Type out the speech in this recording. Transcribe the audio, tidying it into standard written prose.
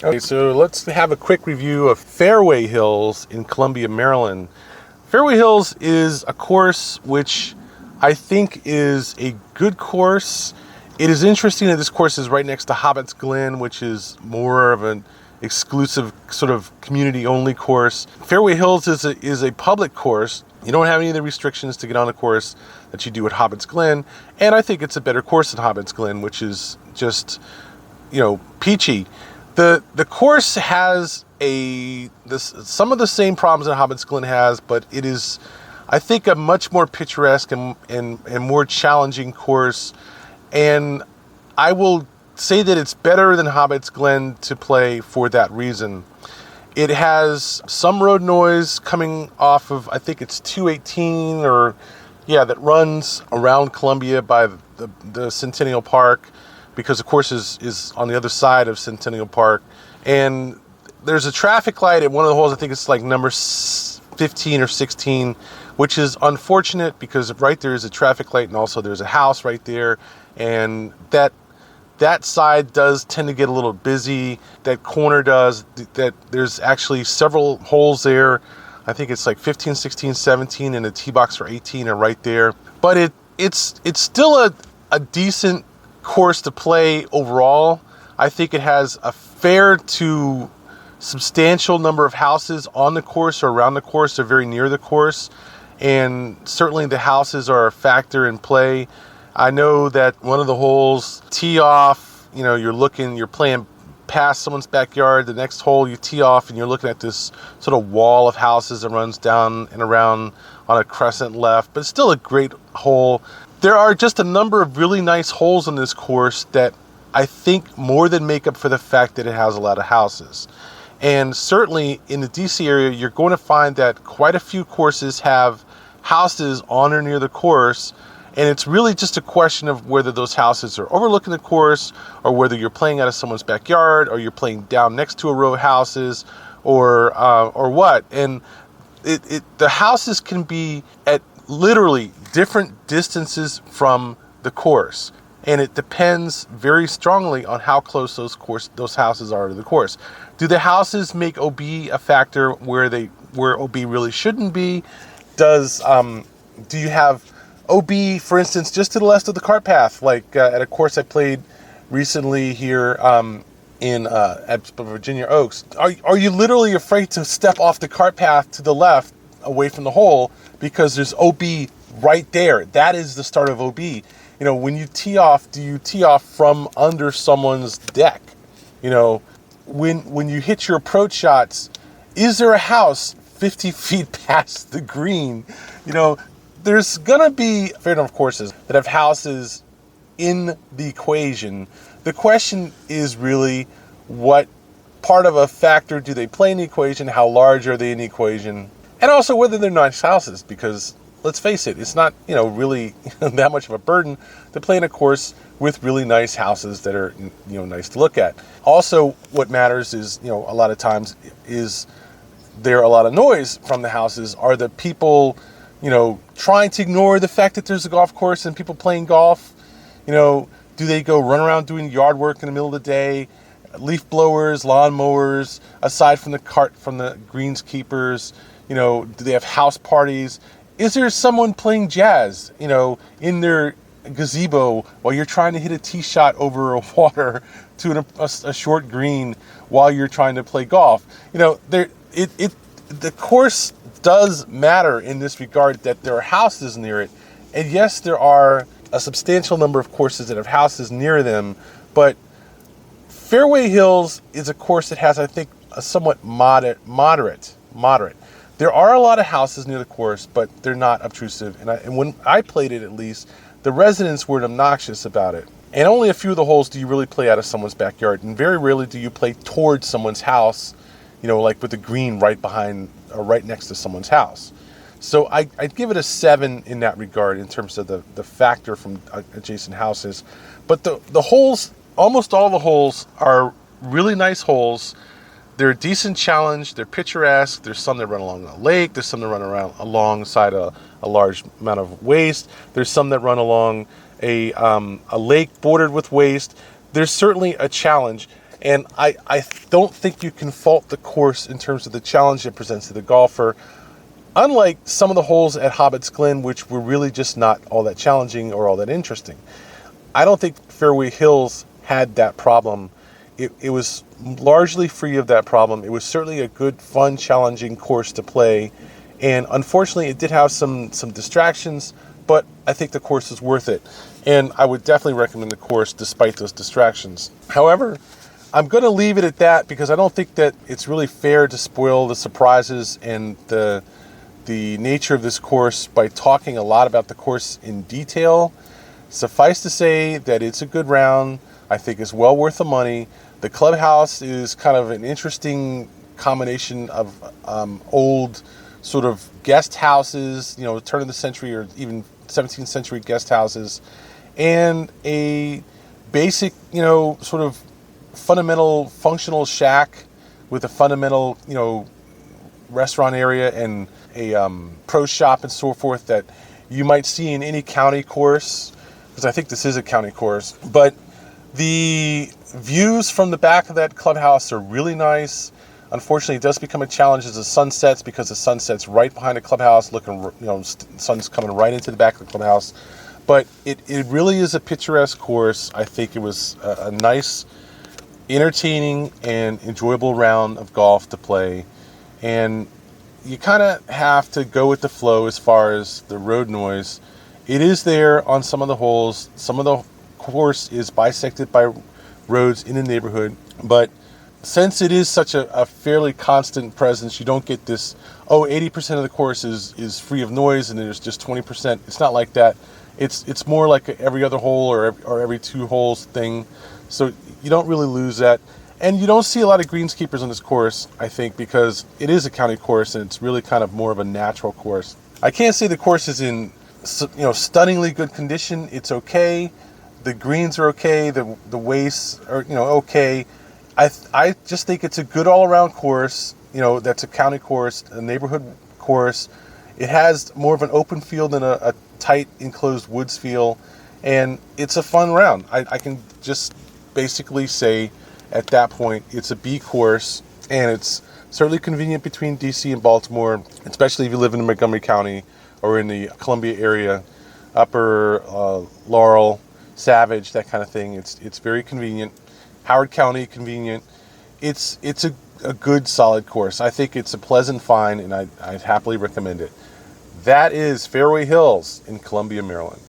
Okay, so let's have a quick review of Fairway Hills in Columbia, Maryland. Fairway Hills is a course which I think is a good course. It is interesting that this course is right next to Hobbits Glen, which is more of an exclusive sort of community-only course. Fairway Hills is a public course. You don't have any of the restrictions to get on the course that you do at Hobbits Glen, and I think it's a better course than Hobbits Glen, which is just, peachy. The course has some of the same problems that Hobbits Glen has, but it is, I think, a much more picturesque and more challenging course. And I will say that it's better than Hobbits Glen to play for that reason. It has some road noise coming off of, I think it's 218 that runs around Columbia by the Centennial Park, because the course is on the other side of Centennial Park. And there's a traffic light at one of the holes, I think it's like number 15 or 16, which is unfortunate because right there is a traffic light and also there's a house right there. And that side does tend to get a little busy. That corner does. That there's actually several holes there. I think it's like 15, 16, 17, and the tee box for 18 are right there. But it's still a decent course to play overall. I think it has a fair to substantial number of houses on the course or around the course or very near the course. And certainly the houses are a factor in play. I know that one of the holes, tee off, you're playing past someone's backyard. The next hole you tee off and you're looking at this sort of wall of houses that runs down and around on a crescent left, but it's still a great hole. There are just a number of really nice holes on this course that I think more than make up for the fact that it has a lot of houses. And certainly in the DC area, you're going to find that quite a few courses have houses on or near the course. And it's really just a question of whether those houses are overlooking the course, or whether you're playing out of someone's backyard, or you're playing down next to a row of houses, or what. And the houses can be at literally different distances from the course, and it depends very strongly on how close those houses are to the course. Do the houses make OB a factor where OB really shouldn't be? Do you have OB, for instance, just to the left of the cart path, like at a course I played recently here at Virginia Oaks? Are you literally afraid to step off the cart path to the left away from the hole because there's OB right there? That is the start of OB. When you tee off, do you tee off from under someone's deck? When you hit your approach shots, is there a house 50 feet past the green? There's going to be a fair number of courses that have houses in the equation. The question is really, what part of a factor do they play in the equation? How large are they in the equation? And also whether they're nice houses, because let's face it, it's not, really that much of a burden to play in a course with really nice houses that are, nice to look at. Also, what matters is, a lot of times is there a lot of noise from the houses? Are the people trying to ignore the fact that there's a golf course and people playing golf? Do they go run around doing yard work in the middle of the day? Leaf blowers, lawn mowers, aside from the greenskeepers, do they have house parties? Is there someone playing jazz, in their gazebo while you're trying to hit a tee shot over a water to a short green while you're trying to play golf? The course does matter in this regard, that there are houses near it. And yes, there are a substantial number of courses that have houses near them, but Fairway Hills is a course that has, I think, a somewhat moderate. There are a lot of houses near the course, but they're not obtrusive. And when I played it, at least, the residents were obnoxious about it. And only a few of the holes do you really play out of someone's backyard, and very rarely do you play towards someone's house, like with the green right behind or right next to someone's house. So I'd give it a 7 in that regard in terms of the factor from adjacent houses. But the holes, almost all the holes are really nice holes. They're a decent challenge. They're picturesque. There's some that run along a lake. There's some that run around alongside a large amount of waste. There's some that run along a lake bordered with waste. There's certainly a challenge. And I don't think you can fault the course in terms of the challenge it presents to the golfer. Unlike some of the holes at Hobbits Glen, which were really just not all that challenging or all that interesting. I don't think Fairway Hills had that problem. It was largely free of that problem. It was certainly a good, fun, challenging course to play. And unfortunately, it did have some distractions, but I think the course is worth it. And I would definitely recommend the course despite those distractions. However, I'm going to leave it at that because I don't think that it's really fair to spoil the surprises and the nature of this course by talking a lot about the course in detail. Suffice to say that it's a good round. I think it's well worth the money. The clubhouse is kind of an interesting combination of old sort of guest houses, turn of the century or even 17th century guest houses, and a basic, sort of fundamental functional shack with a fundamental, restaurant area and a pro shop and so forth that you might see in any county course, because I think this is a county course. But the views from the back of that clubhouse are really nice. Unfortunately, it does become a challenge as the sun sets, because the sun sets right behind the clubhouse, looking, sun's coming right into the back of the clubhouse. But it really is a picturesque course. I think it was a nice, entertaining, and enjoyable round of golf to play. And you kind of have to go with the flow as far as the road noise. It is there on some of the holes. Some of the course is bisected by roads in the neighborhood. But since it is such a fairly constant presence, you don't get this, 80% of the course is free of noise and there's just 20%. It's not like that. It's more like every other hole or every two holes thing. So you don't really lose that. And you don't see a lot of greenskeepers on this course, I think, because it is a county course and it's really kind of more of a natural course. I can't say the course is in stunningly good condition. It's okay. The greens are okay. The wastes are okay. I just think it's a good all-around course. That's a county course, a neighborhood course. It has more of an open field than a tight enclosed woods feel, and it's a fun round. I can just basically say at that point it's a B course, and it's certainly convenient between DC and Baltimore, especially if you live in Montgomery County or in the Columbia area, Upper Laurel, Savage, that kind of thing. It's very convenient. Howard County, convenient. It's a good, solid course. I think it's a pleasant find, and I'd happily recommend it. That is Fairway Hills in Columbia, Maryland.